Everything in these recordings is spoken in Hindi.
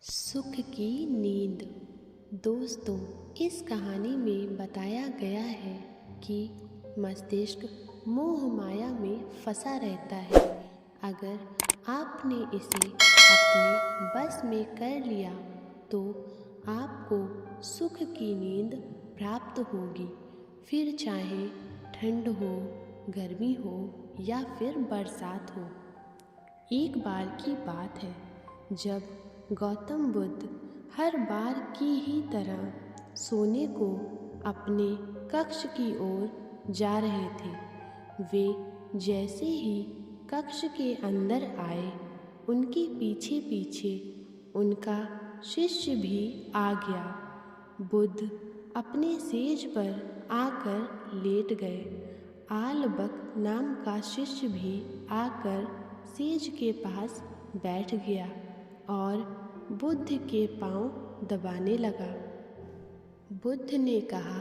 सुख की नींद। दोस्तों, इस कहानी में बताया गया है कि मस्तिष्क मोह माया में फंसा रहता है। अगर आपने इसे अपने बस में कर लिया तो आपको सुख की नींद प्राप्त होगी, फिर चाहे ठंड हो, गर्मी हो या फिर बरसात हो। एक बार की बात है जब गौतम बुद्ध हर बार की ही तरह सोने को अपने कक्ष की ओर जा रहे थे। वे जैसे ही कक्ष के अंदर आए, उनके पीछे पीछे उनका शिष्य भी आ गया। बुद्ध अपने सेज पर आकर लेट गए। आलबक नाम का शिष्य भी आकर सेज के पास बैठ गया और बुद्ध के पांव दबाने लगा। बुद्ध ने कहा,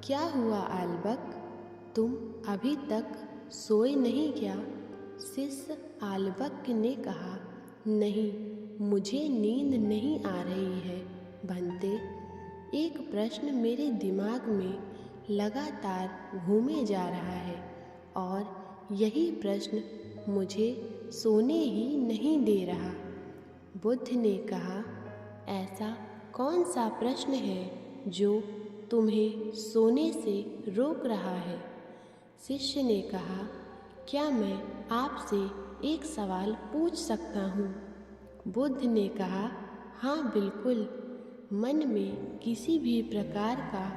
क्या हुआ आलबक, तुम अभी तक सोए नहीं क्या? शिष्य आलबक ने कहा, नहीं, मुझे नींद नहीं आ रही है भंते। एक प्रश्न मेरे दिमाग में लगातार घूमे जा रहा है और यही प्रश्न मुझे सोने ही नहीं दे रहा। बुद्ध ने कहा, ऐसा कौन सा प्रश्न है जो तुम्हें सोने से रोक रहा है? शिष्य ने कहा, क्या मैं आपसे एक सवाल पूछ सकता हूँ? बुद्ध ने कहा, हाँ बिल्कुल, मन में किसी भी प्रकार का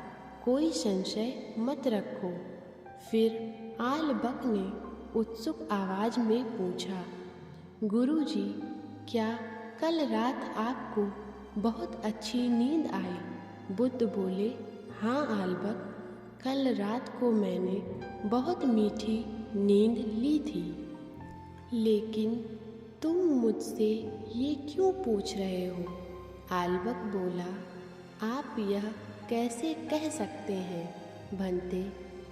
कोई संशय मत रखो। फिर आलबक ने उत्सुक आवाज में पूछा, गुरुजी, क्या कल रात आपको बहुत अच्छी नींद आई? बुद्ध बोले, हाँ आलबक, कल रात को मैंने बहुत मीठी नींद ली थी। लेकिन तुम मुझसे ये क्यों पूछ रहे हो? आलबक बोला, आप यह कैसे कह सकते हैं भंते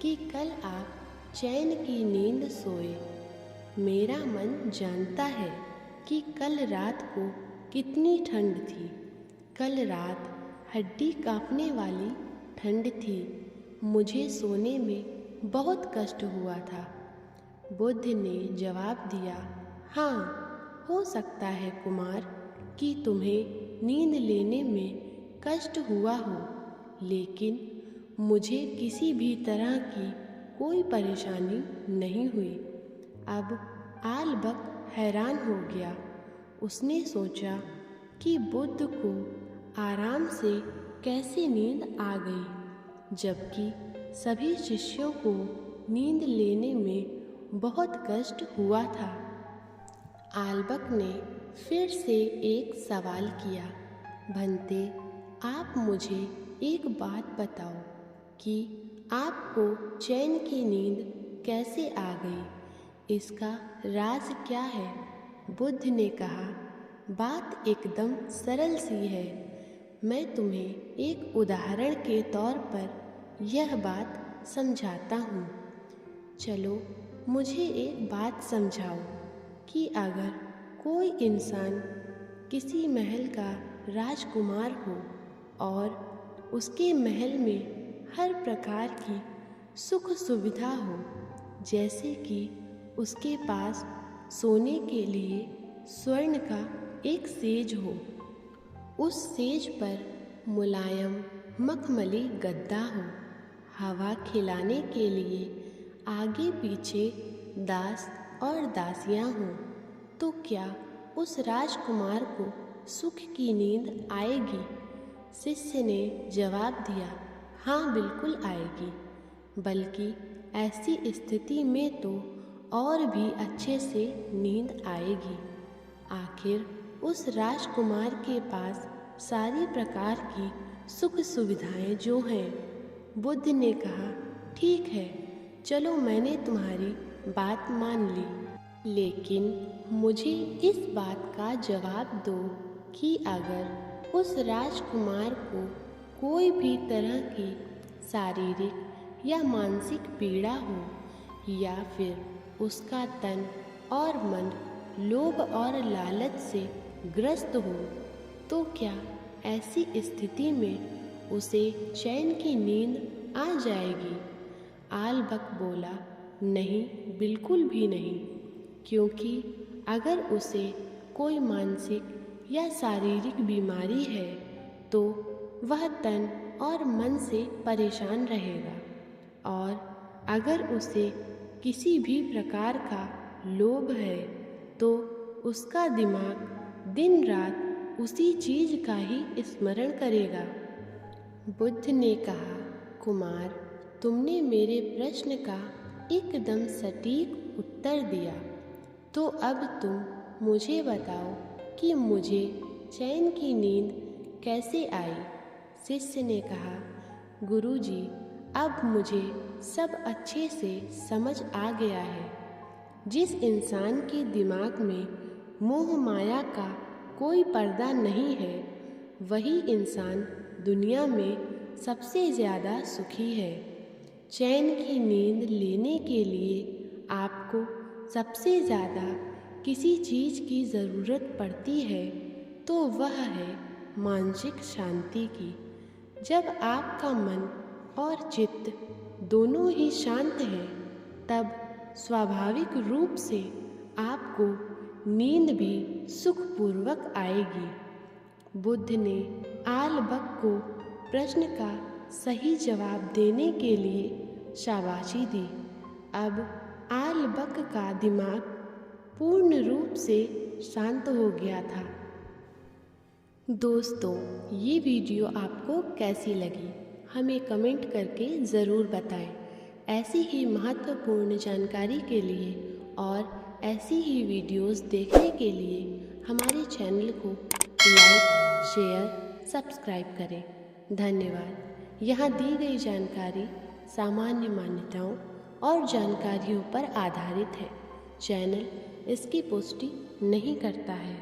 कि कल आप चैन की नींद सोए? मेरा मन जानता है कि कल रात को कितनी ठंड थी। कल रात हड्डी कांपने वाली ठंड थी। मुझे सोने में बहुत कष्ट हुआ था। बुद्ध ने जवाब दिया, हाँ, हो सकता है कुमार कि तुम्हें नींद लेने में कष्ट हुआ हो, लेकिन मुझे किसी भी तरह की कोई परेशानी नहीं हुई। अब आलबक हैरान हो गया। उसने सोचा कि बुद्ध को आराम से कैसे नींद आ गई, जबकि सभी शिष्यों को नींद लेने में बहुत कष्ट हुआ था। आलबक ने फिर से एक सवाल किया, भंते, आप मुझे एक बात बताओ कि आपको चैन की नींद कैसे आ गई? इसका राज क्या है? बुद्ध ने कहा, बात एकदम सरल सी है। मैं तुम्हें एक उदाहरण के तौर पर यह बात समझाता हूँ। चलो, मुझे एक बात समझाओ कि अगर कोई इंसान किसी महल का राजकुमार हो और उसके महल में हर प्रकार की सुख सुविधा हो, जैसे कि उसके पास सोने के लिए स्वर्ण का एक सेज हो, उस सेज पर मुलायम मखमली गद्दा हो, हवा खिलाने के लिए आगे पीछे दास और दासियां हों, तो क्या उस राजकुमार को सुख की नींद आएगी? शिष्य ने जवाब दिया, हाँ बिल्कुल आएगी, बल्कि ऐसी स्थिति में तो और भी अच्छे से नींद आएगी। आखिर उस राजकुमार के पास सारी प्रकार की सुख सुविधाएं जो हैं। बुद्ध ने कहा, ठीक है, चलो मैंने तुम्हारी बात मान ली, लेकिन मुझे इस बात का जवाब दो कि अगर उस राजकुमार को कोई भी तरह की शारीरिक या मानसिक पीड़ा हो, या फिर उसका तन और मन लोभ और लालच से ग्रस्त हो, तो क्या ऐसी स्थिति में उसे चैन की नींद आ जाएगी? आलबक बोला, नहीं, बिल्कुल भी नहीं, क्योंकि अगर उसे कोई मानसिक या शारीरिक बीमारी है तो वह तन और मन से परेशान रहेगा, और अगर उसे किसी भी प्रकार का लोभ है तो उसका दिमाग दिन रात उसी चीज का ही स्मरण करेगा। बुद्ध ने कहा, कुमार, तुमने मेरे प्रश्न का एकदम सटीक उत्तर दिया। तो अब तुम मुझे बताओ कि मुझे चैन की नींद कैसे आई? शिष्य ने कहा, गुरुजी, अब मुझे सब अच्छे से समझ आ गया है। जिस इंसान के दिमाग में मोह माया का कोई पर्दा नहीं है, वही इंसान दुनिया में सबसे ज़्यादा सुखी है। चैन की नींद लेने के लिए आपको सबसे ज़्यादा किसी चीज़ की ज़रूरत पड़ती है तो वह है मानसिक शांति की। जब आपका मन और चित्त दोनों ही शांत हैं, तब स्वाभाविक रूप से आपको नींद भी सुखपूर्वक आएगी। बुद्ध ने आलबक को प्रश्न का सही जवाब देने के लिए शाबाशी दी। अब आलबक का दिमाग पूर्ण रूप से शांत हो गया था। दोस्तों, ये वीडियो आपको कैसी लगी हमें कमेंट करके ज़रूर बताएं। ऐसी ही महत्वपूर्ण जानकारी के लिए और ऐसी ही वीडियोस देखने के लिए हमारे चैनल को लाइक, शेयर, सब्सक्राइब करें। धन्यवाद। यहाँ दी गई जानकारी सामान्य मान्यताओं और जानकारियों पर आधारित है। चैनल इसकी पुष्टि नहीं करता है।